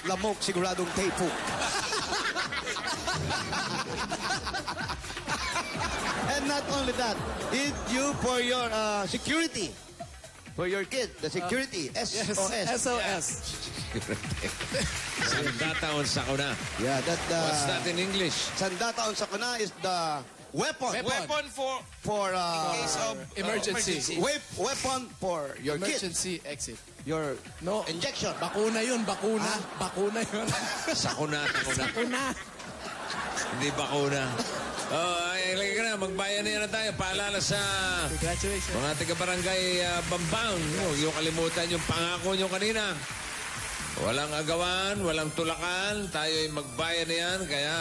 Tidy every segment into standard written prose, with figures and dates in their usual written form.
lamok, siguradong taypo. And not only that, did you for your security, for your kid, the security, SOS. SOS. Sandataon sa kuna. Yeah, What's that in English? Sandataon sa kuna is the weapon. Weapon for case of Emergency. Weapon for your kid. Emergency exit. Your No. injection. Bakuna yun, bakuna. Bakuna yun. Sa kuna. Bakuna. Hindi bakuna. Ay, lagi ka na. Magbayan na yan na tayo. Paalala sa Congratulations. mga taga-barangay Bambang. Huwag yung kalimutan yung pangako nyo kanina. Walang agawan, walang tulakan. Tayo ay magbayan na yan. Kaya,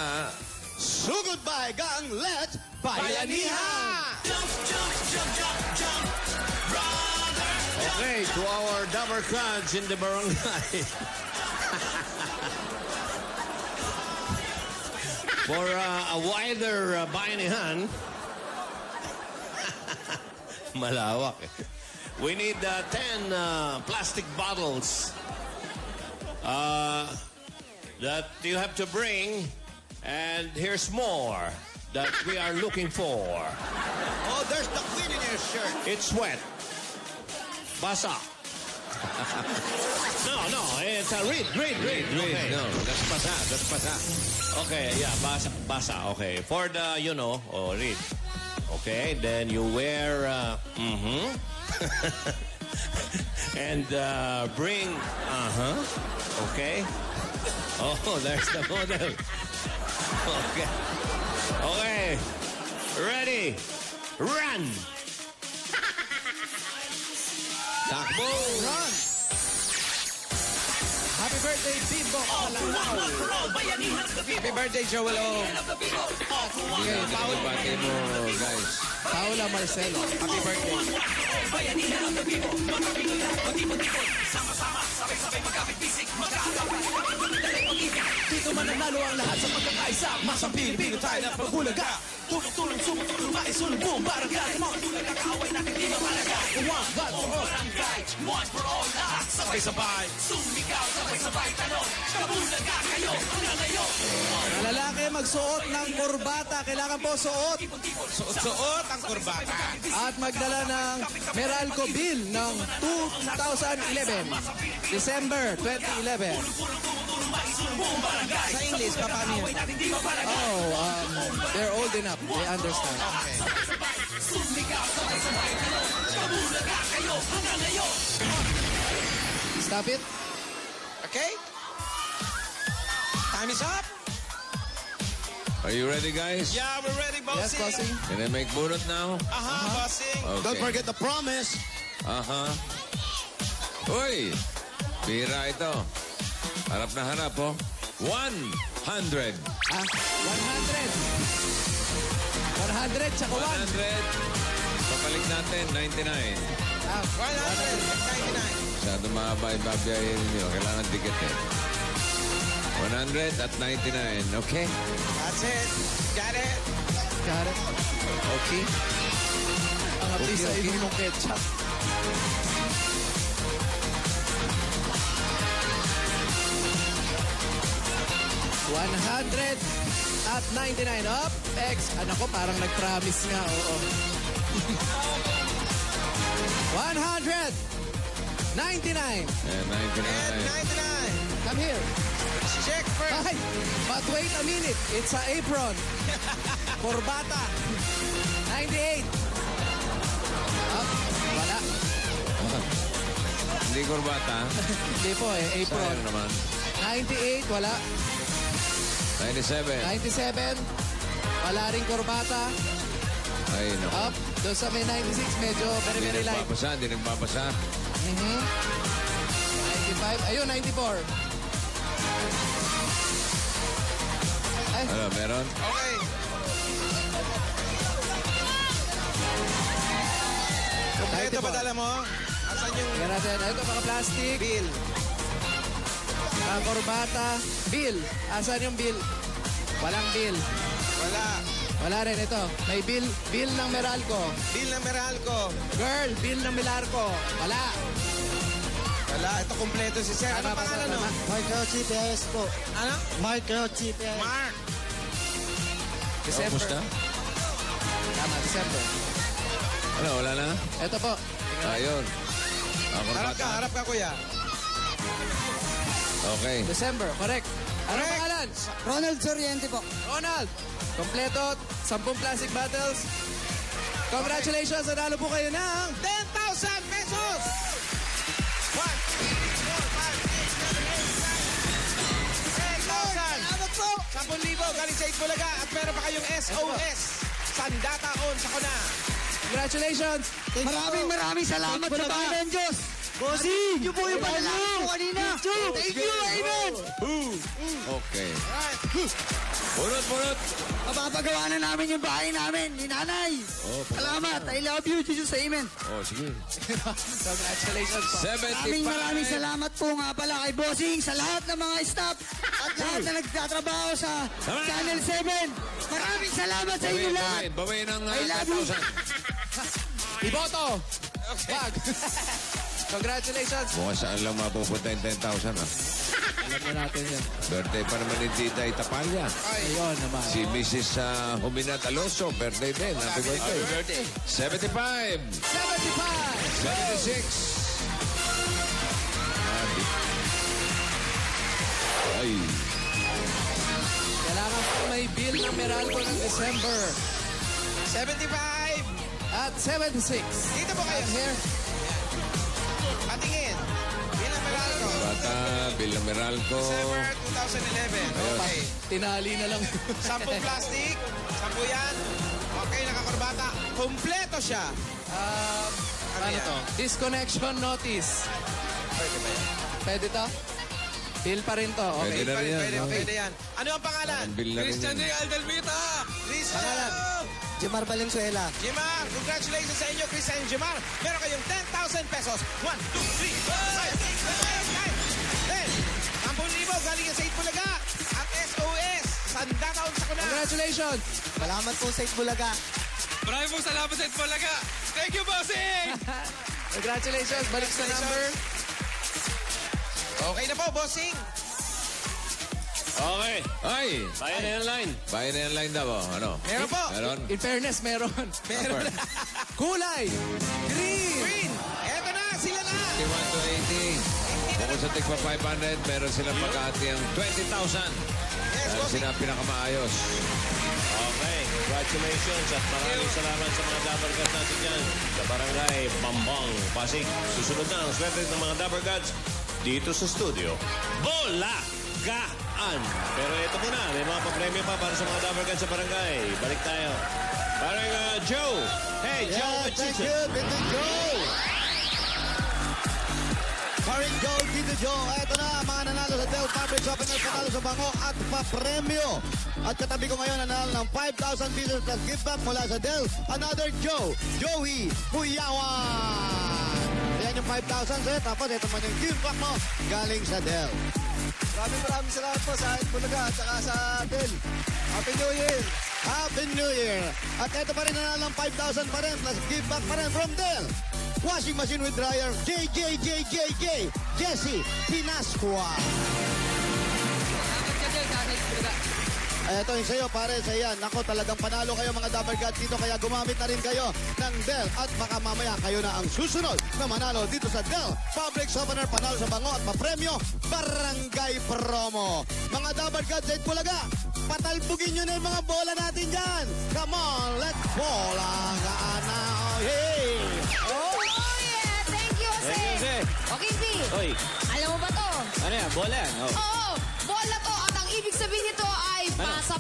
Sugod by gang, let's bayanihan! Okay, to our Dabber Crowds in the barangay. For a wider bayanihan, malawak eh. We need 10 plastic bottles that you have to bring. And here's more that we are looking for. Oh, there's the queen in your shirt. It's wet. Basa. No, it's read. read. Okay. No, that's pasa. Okay, yeah, basa. Okay, for the, read. Okay, then you wear, and bring, okay. Oh, there's the model. Okay. Ready. Run. Takbo! Run! Happy birthday, Bimbo Kalanglaw. Happy birthday, Joel O. Okay, bati mo, guys. Paula Marcelo. Happy birthday. Dito mananalo ang lahat sa pagkakaisa. Masang Pilipino tayo na paghulaga. Tulong, sumutulong, maisulong, buong barangay. Come on, nagkakaaway natin, di mapalaga. One, God for all. Barangay, one for all. Lahat sabay-sabay. Sumigaw, sabay-sabay, tanong. Kabulaga kayo, hanggang ngayon. Ang lalaki magsuot ng kurbata. Kailangan po suot. Suot ang kurbata. At magdala ng Meralco bill ng 2011. December 2011. Sa English, paano yun? They're old enough. They understand. Stop it. Okay? Time is up. Are you ready, guys? Yeah, we're ready, Yes, bossing. bossing. Can I make bunot now? Bossing. Okay. Don't forget the promise. Uy! Bira ito. Harap na harap, oh. 100. 100. 100 tsaka 1. 100. Papalit natin, 99. 199. Masyado mahaba yung babiyahin nyo. Kailangan dikit eh. 100 at 99. Okay? That's it. Got it. Got it. Okay. Ang api sa inyong ketchup. $100 at 99. Up. X. Ano ko, parang nag-promise nga. Oo. 100. 99. And 99. 99. Come here. Check first. Ay, but wait a minute. It's a apron. Corbata. 98. Up. Wala. Hindi kurbata. Hindi po eh. Apron. Sayang naman. 98. Wala. 97. 97. Wala rin corbata. Ay, no. Up. Doon sa may 96. Medyo very, Hindi very light. nagpapasa, hindi nagpapasa. 95. Ayun, 94. Ay, Ano, meron? Okay. Ito ba dala mo? Asan yung tingnan natin. Ito, mga plastic. bill? Mga corbata. Bill. Asan yung bill? Walang bill. Wala. Wala rin ito. May bill. Bill ng Meralco. Bill ng Meralco. Girl, bill ng Meralco. Wala. Wala, ito kompleto si Sir. Ano Tama, pangalan tama, mo? tama. Microchips po. Ano? Microchips. Mark. December. Kamusta? Tama, December. Ano, wala na? Ito po. Ayun. Ako Harap ka, kuya. Okay. December, correct. Ano Correct. pangalan? Ronald Soriente po. Ronald. Kompleto, 10 plastic bottles. Congratulations, nanalo po kayo ng 10,000 pesos! 1, 2, 3, 4, 5, 6, 7, 8, 9, 10,000! Salamat po! 10,000 galing sa Itbulaga at meron pa kayong SOS. Sandata on sa kuna. congratulations. Maraming salamat sa Panginoon ng Diyos. Bossing! Yun po yung panalangin ko kanina. Thank you, amen! Okay. Bunot. Mapapagawa na namin yung bahay namin, ni nanay. Oh, Salamat. I love you, Jesus. Amen. Oh, sige. Congratulations po. 75. Maraming salamat po nga pala kay Bossing sa lahat ng mga staff at lahat na nagtatrabaho sa Channel 7. Maraming salamat sa inyo lahat. Bawin ng I love you. 10,000. Iboto. Wag. Congratulations. Mukhang saan lang mapupunta yung 10,000, ah. Alam na natin yan. Birthday pa naman ni Tita Itapalya. Ayun naman. Si Mrs. Huminat Alonso, birthday din. Happy birthday. 75. 75. 76. Ay. Kailangan po may bill ng Meralco ng December. 75! At 76. Dito po kayo. I'm here. Patingin. Bilang Meralco. Bata, Bill Meralco. December 2011. Okay. Tinali na lang. 10 plastic. 10 yan. Okay, nakakurbata. Kompleto siya. Ano yan? to? Disconnection notice. Pwede ba yan? Pwede to? Bill pa rin to. Okay. Pwede na rin yan. Pwede, Okay. pwede yan. Ano ang pangalan? Ang Bill na rin yan. Aldelmita. Christian. Pangalan? Jemar Valenzuela. Jimar, congratulations sa inyo, Christian and Jimar. Meron kayong 10,000 pesos. 1, 2, 3, 4, 5, 6, 7, 8, 9, 10,000 galing yan sa Itbulaga. At SOS, Sandataon sa kuna. Congratulations. Salamat po sa Itbulaga. Maraming pong salamat sa Itbulaga. Thank you, bossing! Congratulations. Balik sa number. Okay na po, bossing. Okay. Ay! Bayan na yung line. Bayan na yung line daw. Oh. Ano? Meron po. Meron? In fairness, meron. Meron. Kulay. Green. Green. Eto na, sila na. 51 to 80. Bukod sa tigpa 500, meron silang pagkati ang 20,000. Yes, Dahil bossing. sila pinakamaayos. Okay. Congratulations at maraming salamat sa mga Dapper Gods natin dyan sa Barangay Bambang, Pasig. Susunod na ang swerte ng mga Dapper Gods dito sa studio. Bulagaan! Pero ito muna, may mga papremyo pa para sa mga Dapper Gods sa barangay. Balik tayo. Parang Joe! Hey, Joe! Thank you, Tito Joe. Paring Joe, Tito Joe. Eto na, mga nanalo sa Del Fabrics Opener, panalo sa bango at papremyo. At katabi ko ngayon, nanalo ng 5,000 pesos plus gift back mula sa Del. Another Joe, Joey Huyawan. Yan yung 5,000, sir. Tapos ito man yung gift back mo galing sa Del. Maraming salamat po sa Itbulaga at saka sa Del. Happy New Year! Happy New Year! At ito pa rin nanalo ng 5,000 pa rin plus gift back pa rin from Del. Washing machine with dryer, Jesse Pinasqua. Ito yung sa'yo, pare, sa yan. Ako, talagang panalo kayo mga Dapper Gods dito, kaya gumamit na rin kayo ng Del. At baka mamaya kayo na ang susunod na manalo dito sa Del Fabrics Opener, panalo sa bango at papremyo, Barangay Promo. Mga Dapper Gods sa Itbulaga, patalbugin nyo na yung mga bola natin dyan. Come on, let's bola now. Hey! Oh, yeah! Thank you, Jose! Thank you, Jose. Okay, P. Oy, Alam mo ba to? ano yan? Bola yan. Oh. Oo, bola to. At ang ibig sabihin nito ay pasa